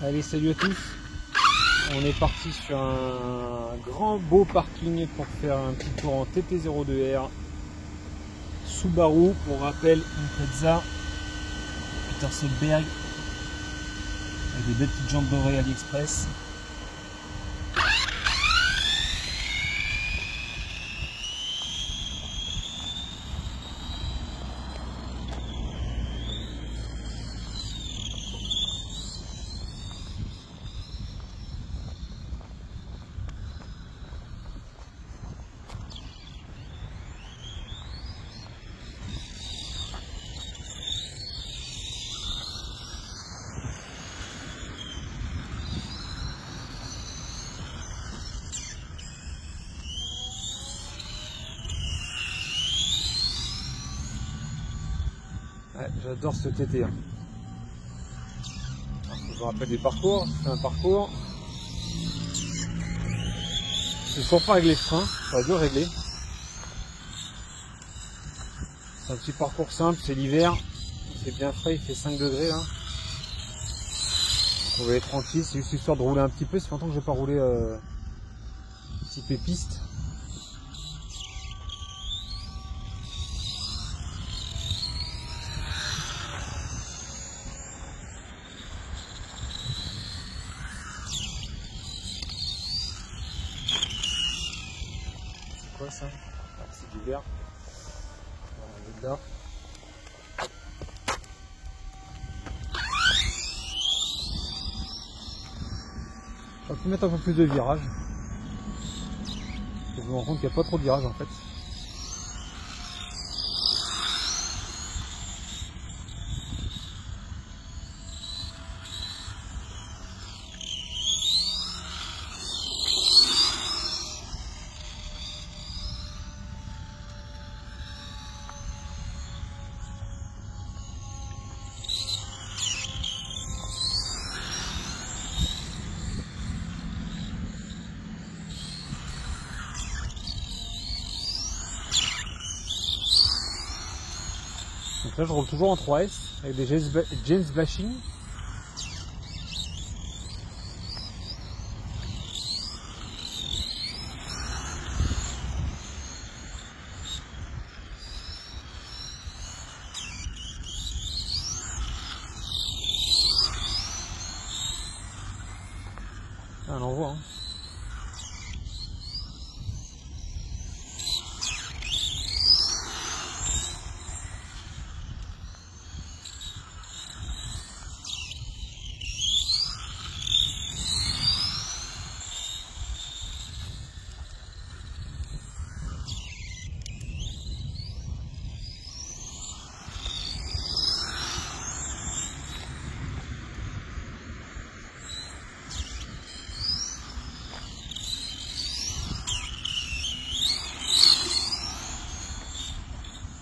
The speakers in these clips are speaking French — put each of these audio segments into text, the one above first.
Allez, salut à tous. On est parti sur un grand beau parking pour faire un petit tour en TT02R Subaru. Pour rappel, une Impreza Peter Solberg avec des belles petites jantes dorées AliExpress. Ouais, j'adore ce TT. Alors, je vous rappelle des parcours. C'est un parcours. C'est toujours pas régler le frein. Ça va dur régler. C'est un petit parcours simple. C'est l'hiver. C'est bien frais. Il fait 5 degrés là. On va être tranquille. C'est juste histoire de rouler un petit peu. C'est longtemps que j'ai pas roulé type piste. Quoi ça? C'est du vert. Là. On peut mettre un peu plus de virages. Je me rends compte qu'il n'y a pas trop de virages en fait. Donc là je roule toujours en 3S avec des James Bashing. Ah, on en voit hein.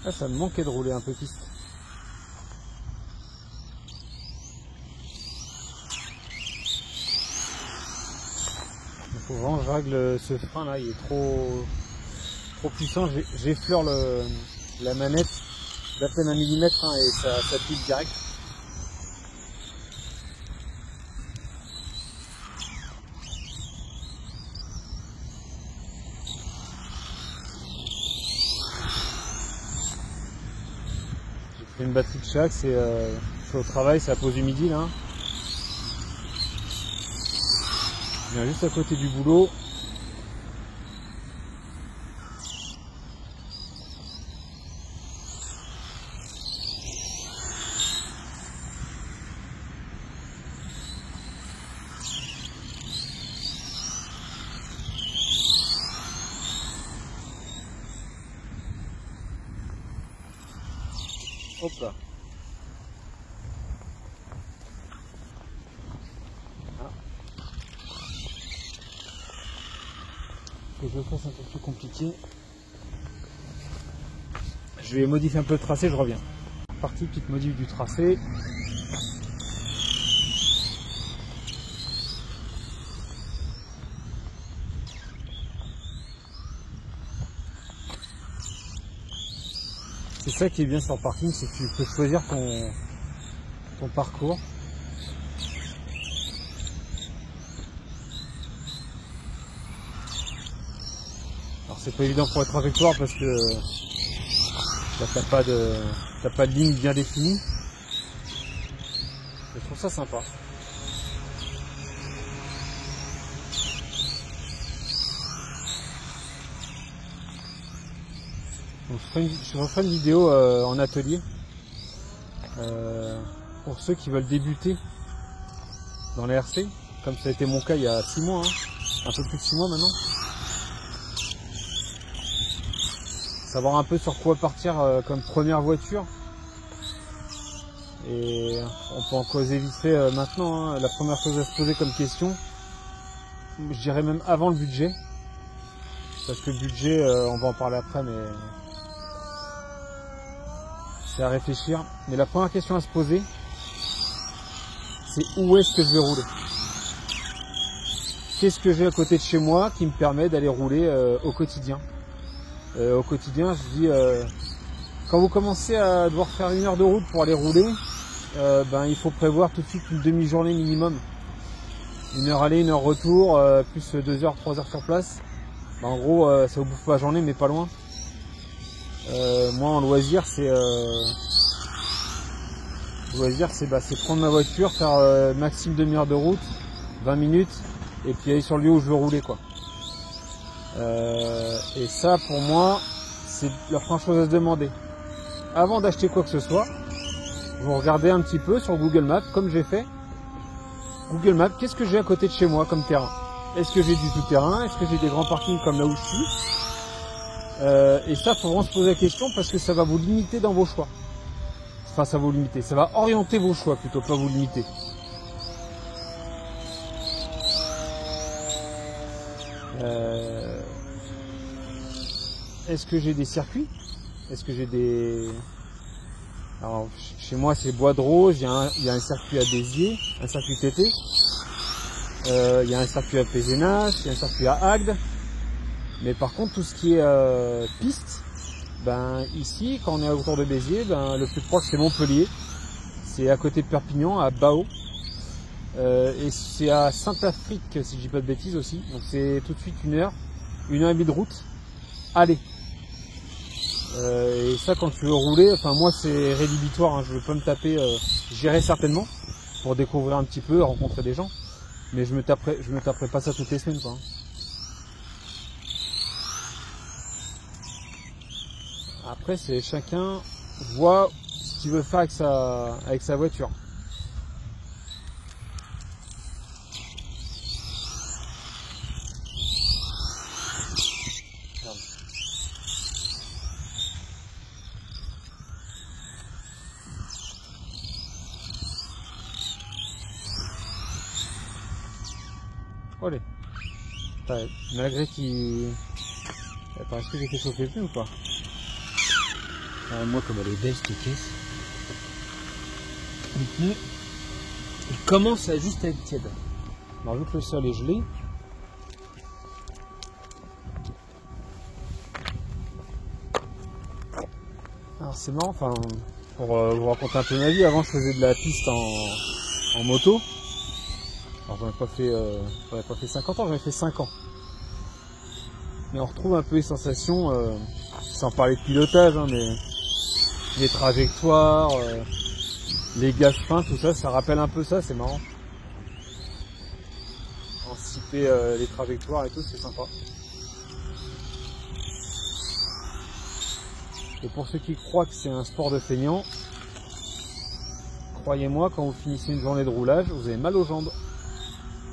Ah, ça me manquait de rouler un peu piste. Il faut vraiment que je règle ce frein là, il est trop puissant. J'effleure la manette d'à peine 1 millimètre hein, et ça pique direct. J'ai une batterie de chaque, je suis au travail, c'est la pause du midi là. Je viens juste à côté du boulot. Hop là. Ah. Que je le fasse un peu plus compliqué. Je vais modifier un peu le tracé, je reviens. Partie petite modif du tracé. C'est ça qui est bien sur le parking, c'est que tu peux choisir ton parcours. c'est pas évident pour la trajectoire parce que là, t'as pas de ligne bien définie. Je trouve ça sympa. Donc, je referai une vidéo en atelier pour ceux qui veulent débuter dans les RC, comme ça a été mon cas il y a 6 mois, hein, un peu plus de 6 mois maintenant. Savoir un peu sur quoi partir comme première voiture. Et on peut en causer vite fait maintenant, hein. La première chose à se poser comme question, je dirais même avant le budget, parce que le budget, on va en parler après, mais c'est à réfléchir. Mais la première question à se poser, c'est où est-ce que je vais rouler? Qu'est-ce que j'ai à côté de chez moi qui me permet d'aller rouler au quotidien? Au quotidien, je dis, quand vous commencez à devoir faire 1 heure de route pour aller rouler, il faut prévoir tout de suite une demi-journée minimum. 1 heure aller, 1 heure retour, plus 2 heures, 3 heures sur place. En gros, ça vous bouffe pas la journée, mais pas loin. Moi, en loisir, c'est prendre ma voiture, faire maximum demi-heure de route, 20 minutes, et puis aller sur le lieu où je veux rouler, quoi. Et ça, pour moi, c'est la première chose à se demander. Avant d'acheter quoi que ce soit, vous regardez un petit peu sur Google Maps, comme j'ai fait. Google Maps, qu'est-ce que j'ai à côté de chez moi comme terrain? Est-ce que j'ai du tout-terrain? Est-ce que j'ai des grands parkings comme là où je suis? Et ça, faut vraiment se poser la question parce que ça va vous limiter dans vos choix. Enfin, ça va vous limiter. Ça va orienter vos choix plutôt, pas vous limiter. Est-ce que j'ai des circuits? Est-ce que j'ai des... Alors, chez moi, c'est Bois de Rose, il y a un circuit à Béziers, un circuit TT. Il y a un circuit à Pézenas, il y a un circuit à Agde. Mais par contre, tout ce qui est piste, ici, quand on est autour de Béziers, le plus proche, c'est Montpellier. C'est à côté de Perpignan, à Bao. Et c'est à Saint-Afrique, si je dis pas de bêtises aussi. Donc c'est tout de suite 1 heure et demie de route. Allez. Et ça, quand tu veux rouler, enfin moi c'est rédhibitoire, hein, je veux pas me taper, j'irai certainement pour découvrir un petit peu, rencontrer des gens, mais je me taperai pas ça toutes les semaines, quoi. Après, c'est chacun voit ce qu'il veut faire avec sa voiture. Allez. Malgré qu'il... Attends, est-ce que j'ai fait chauffer le pneu ou pas? Moi, comme elle est belle cette caisse, le pneu, il commence à juste être tiède. Alors vu que le sol est gelé, alors c'est marrant, enfin, pour vous raconter un peu ma vie, avant je faisais de la piste en moto. Alors j'en ai pas fait 50 ans, j'en ai fait 5 ans. Mais on retrouve un peu les sensations, sans parler de pilotage, hein, mais les trajectoires, les gages fins, tout ça, ça rappelle un peu ça, c'est marrant. Anticiper les trajectoires et tout, c'est sympa. Et pour ceux qui croient que c'est un sport de feignant, croyez-moi, quand vous finissez une journée de roulage, vous avez mal aux jambes.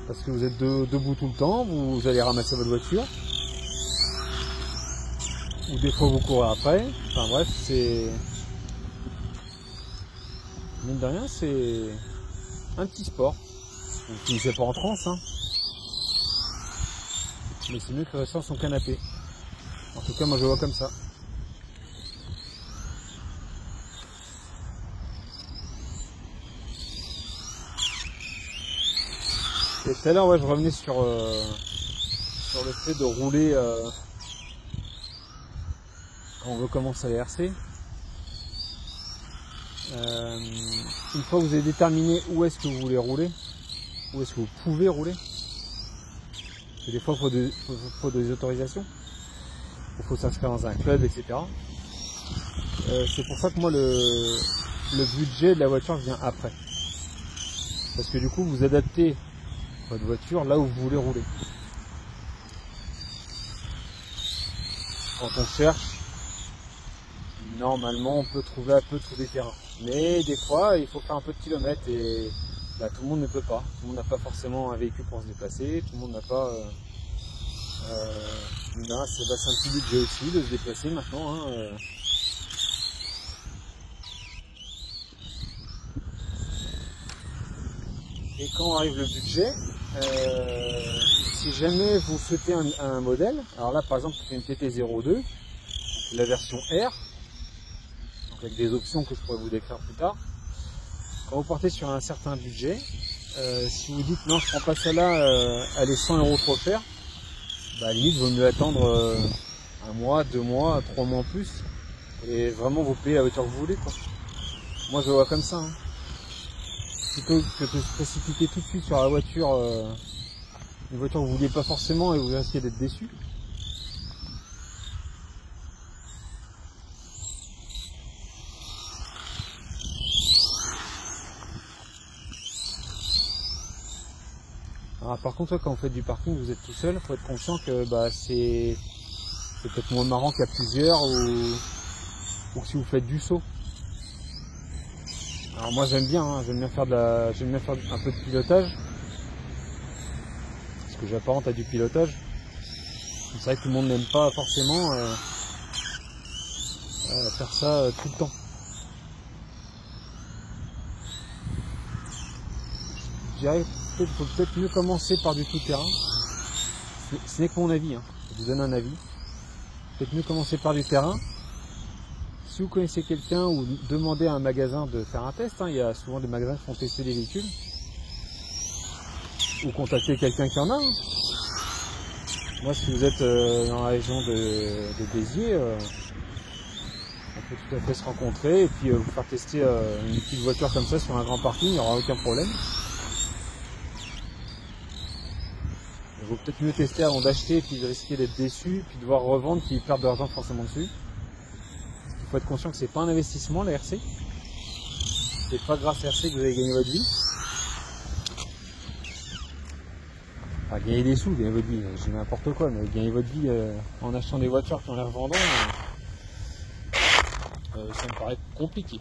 Parce que vous êtes debout tout le temps, vous allez ramasser votre voiture. Ou des fois vous courez après. Enfin bref, c'est... Mine de rien, c'est un petit sport. Vous ne finissez pas en transe, hein. Mais c'est mieux que rester sur son canapé. En tout cas, moi je le vois comme ça. Et tout à l'heure, ouais, je revenais sur le fait de rouler quand on veut commencer à RC. Une fois que vous avez déterminé où est-ce que vous voulez rouler, où est-ce que vous pouvez rouler, parce que des fois il faut des autorisations. il faut s'inscrire dans un club, etc. C'est pour ça que moi le budget de la voiture vient après. Parce que du coup vous adaptez votre voiture là où vous voulez rouler. Quand on cherche, normalement on peut trouver un peu tous les terrains. Mais des fois il faut faire un peu de kilomètres et bah, tout le monde ne peut pas. Tout le monde n'a pas forcément un véhicule pour se déplacer, tout le monde n'a pas... c'est un petit budget aussi de se déplacer maintenant. Hein, Et quand arrive le budget, si jamais vous souhaitez un modèle, alors là par exemple c'est une TT02, la version R, donc avec des options que je pourrais vous décrire plus tard. Quand vous partez sur un certain budget, si vous dites non je prends pas celle-là, elle est 100 € trop chère, bah, à la limite il vaut mieux attendre un mois, 2 mois, 3 mois en plus, et vraiment vous payez la voiture que vous voulez, quoi. Moi je le vois comme ça. Hein. Plutôt que de se précipiter tout de suite sur la voiture, une voiture que vous ne vouliez pas forcément et vous risquez d'être déçu. Alors, par contre, quand vous faites du parking, vous êtes tout seul, il faut être conscient que bah, c'est peut-être moins marrant qu'à plusieurs ou que si vous faites du saut. Alors moi j'aime bien faire un peu de pilotage, parce que j'apparente à du pilotage. C'est vrai que tout le monde n'aime pas forcément faire ça tout le temps. Je dirais qu'il faut peut-être mieux commencer par du tout-terrain. Ce n'est que mon avis, hein. Je vous donne un avis. Peut-être mieux commencer par du terrain. Si vous connaissez quelqu'un ou demandez à un magasin de faire un test, hein, il y a souvent des magasins qui font tester des véhicules, ou contacter quelqu'un qui en a. Hein. Moi, si vous êtes dans la région de Béziers, on peut tout à fait se rencontrer et puis vous faire tester une petite voiture comme ça sur un grand parking, il n'y aura aucun problème. Il vaut peut-être mieux tester avant d'acheter et puis de risquer d'être déçu, puis de devoir revendre, puis perdre de l'argent forcément dessus. Il faut être conscient que c'est pas un investissement la RC. C'est pas grâce à RC que vous allez gagner votre vie. Enfin, gagner des sous, gagner votre vie, j'ai n'importe quoi, mais gagner votre vie en achetant des voitures puis en les revendant, ça me paraît compliqué.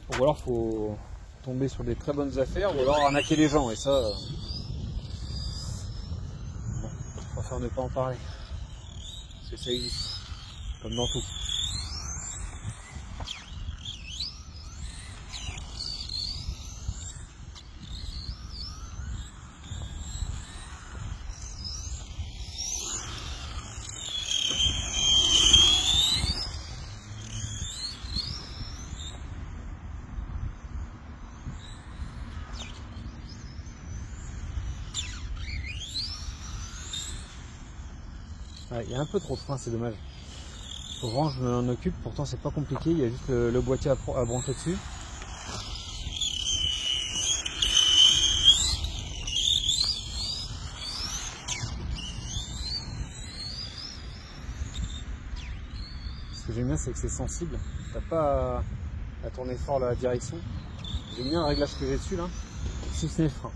Ou alors faut tomber sur des très bonnes affaires, ou alors arnaquer les gens, et ça, bon, je préfère ne pas en parler. Parce que ça existe, comme dans tout. Ouais, il y a un peu trop de frein, c'est dommage. Souvent je m'en occupe, pourtant c'est pas compliqué, il y a juste le boîtier à brancher dessus. Ce que j'aime bien c'est que c'est sensible, t'as pas à tourner fort la direction. J'aime bien le réglage que j'ai dessus là, si c'est le frein.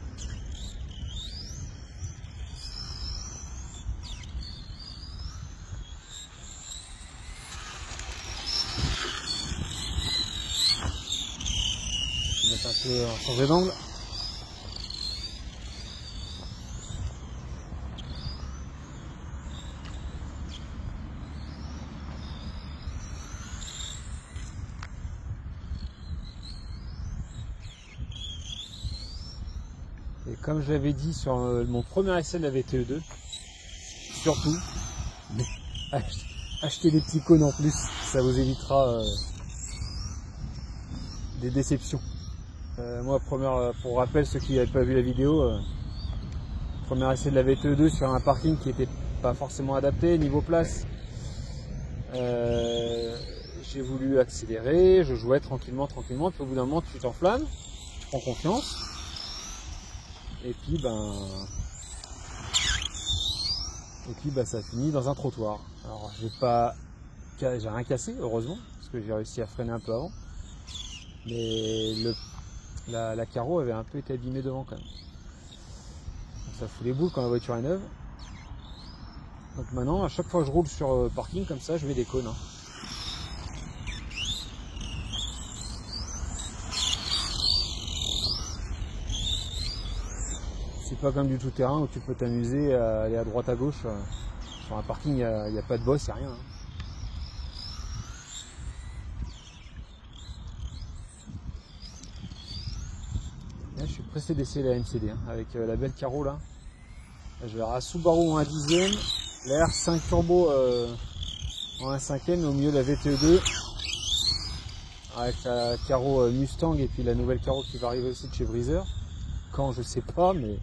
Mettre un peu en changer d'angle. Et comme je l'avais dit sur mon premier essai de la VTE2, surtout, achetez des petits cônes en plus, ça vous évitera des déceptions. Moi, pour rappel, ceux qui n'avaient pas vu la vidéo, premier essai de la VTE2 sur un parking qui n'était pas forcément adapté niveau place. J'ai voulu accélérer, je jouais tranquillement, puis au bout d'un moment tu t'enflammes, tu prends confiance, et puis ben Et puis bah, ça a fini dans un trottoir. Alors j'ai rien cassé, heureusement, parce que j'ai réussi à freiner un peu avant. Mais la carreau avait un peu été abîmée devant quand même. Donc ça fout les boules quand la voiture est neuve. Donc maintenant, à chaque fois que je roule sur parking comme ça, je mets des cônes. Hein. C'est pas comme du tout-terrain où tu peux t'amuser à aller à droite à gauche. Sur un parking, il n'y a pas de boss, il n'y a rien. Hein. Là, je suis pressé d'essayer la MCD hein, avec la belle carreau là. Là je vais avoir la Subaru en 1/10, la R5 Turbo en 1/5, au milieu la VTE2 avec la carreau Mustang et puis la nouvelle carreau qui va arriver aussi de chez Breezer. Quand je sais pas, mais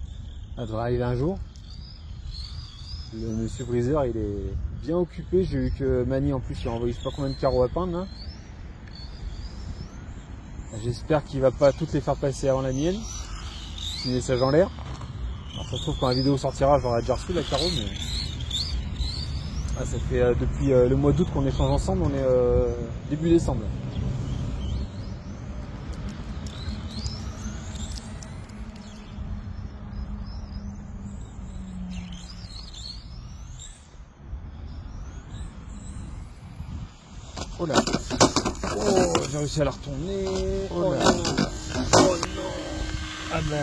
elle devrait arriver un jour. Le monsieur Breezer il est bien occupé, j'ai vu que Mani en plus il a envoyé je sais pas combien de carreaux à peindre là. J'espère qu'il va pas toutes les faire passer avant la mienne. Petit message en l'air. Alors ça se trouve quand la vidéo sortira j'aurai déjà reçu la carreau mais ah, ça fait depuis le mois d'août qu'on échange ensemble, on est début décembre. Oh là, oh j'ai réussi à la retourner. Oh là, oh non. Ah bah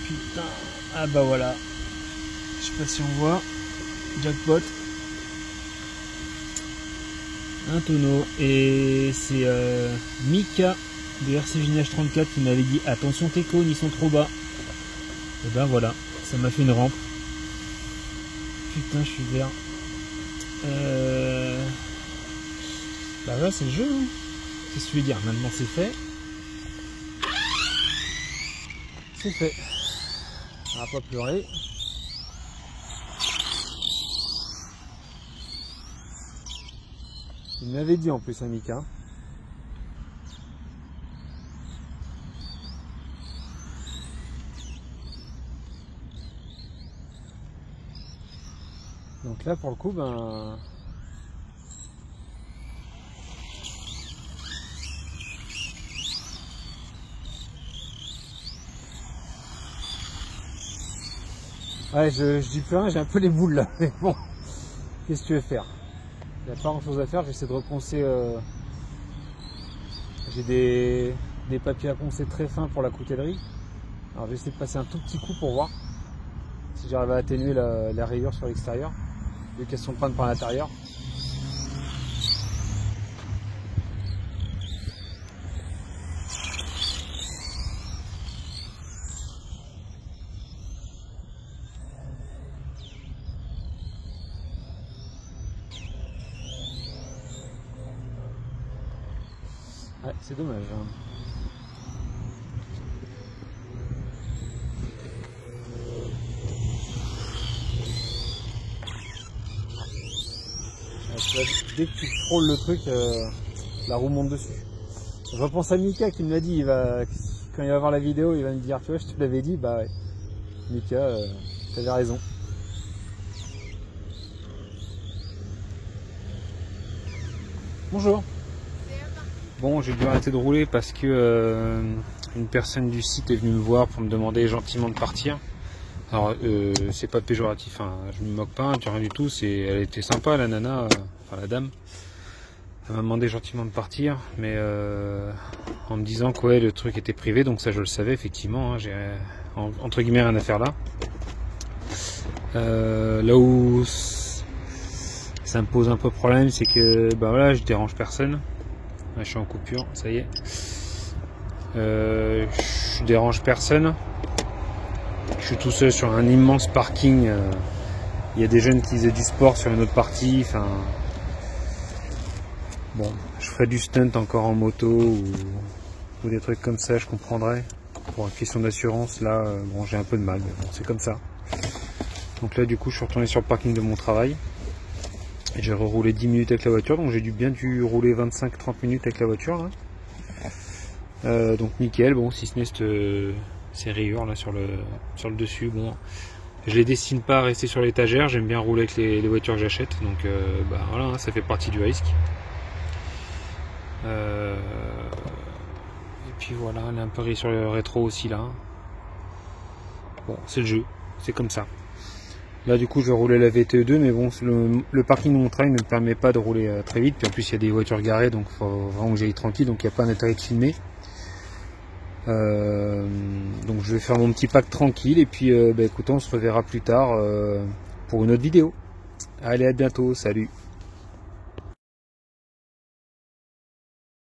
putain, ah bah voilà. Je sais pas si on voit. Jackpot. Un tonneau. Et c'est Mika de RCGNH 34 qui m'avait dit attention tes cônes, ils sont trop bas. Et ben voilà, ça m'a fait une rampe. Putain, je suis vert. Bah là c'est le jeu. Hein. Qu'est-ce que tu veux dire? Maintenant c'est fait. C'est fait. On va pas pleurer. Il m'avait dit en plus, Mika. Donc là, pour le coup, ben... Ouais, je dis plus rien, j'ai un peu les boules là, mais bon, qu'est-ce que tu veux faire? Il n'y a pas grand chose à faire, j'essaie de reponcer, j'ai des papiers à poncer très fins pour la coutellerie. Alors j'essaie de passer un tout petit coup pour voir si j'arrive à atténuer la rayure sur l'extérieur, vu qu'elles sont peintes par l'intérieur. Ouais, c'est dommage. Hein. Dès que tu frôles le truc, la roue monte dessus. Je repense à Mika qui me l'a dit, quand il va voir la vidéo, il va me dire, tu vois, je te l'avais dit, bah ouais. Mika, t'avais raison. Bonjour. Bon, j'ai dû arrêter de rouler parce que une personne du site est venue me voir pour me demander gentiment de partir. Alors, c'est pas péjoratif, hein. Je me moque pas, rien du tout. Elle était sympa, la nana, enfin la dame. Elle m'a demandé gentiment de partir, mais en me disant que ouais, le truc était privé, donc ça je le savais effectivement. Hein, j'ai entre guillemets rien à faire là. Là où ça me pose un peu problème, c'est que bah voilà, je dérange personne. Là, je suis en coupure, ça y est. Je dérange personne. Je suis tout seul sur un immense parking. Il y a des jeunes qui faisaient du sport sur une autre partie. Enfin, bon, je ferais du stunt encore en moto ou des trucs comme ça, je comprendrais. Pour une question d'assurance, là, bon, j'ai un peu de mal, mais bon, c'est comme ça. Donc là, du coup, je suis retourné sur le parking de mon travail. Et j'ai reroulé 10 minutes avec la voiture, donc j'ai bien dû rouler 25-30 minutes avec la voiture. Là. Donc nickel, bon, si ce n'est ces rayures là sur le dessus, bon, Je les destine pas à rester sur l'étagère, j'aime bien rouler avec les voitures que j'achète, donc bah, voilà, hein, ça fait partie du risque. Et puis voilà, elle est un peu rise sur le rétro aussi là. Bon, c'est le jeu, c'est comme ça. Là du coup je vais rouler la VTE2, mais bon, le parking de mon train ne me permet pas de rouler très vite, puis en plus il y a des voitures garées, donc il faut vraiment que j'aille tranquille, donc il n'y a pas d'intérêt de filmer. Donc je vais faire mon petit pack tranquille, et puis bah, écoutez, on se reverra plus tard pour une autre vidéo. Allez, à bientôt, salut.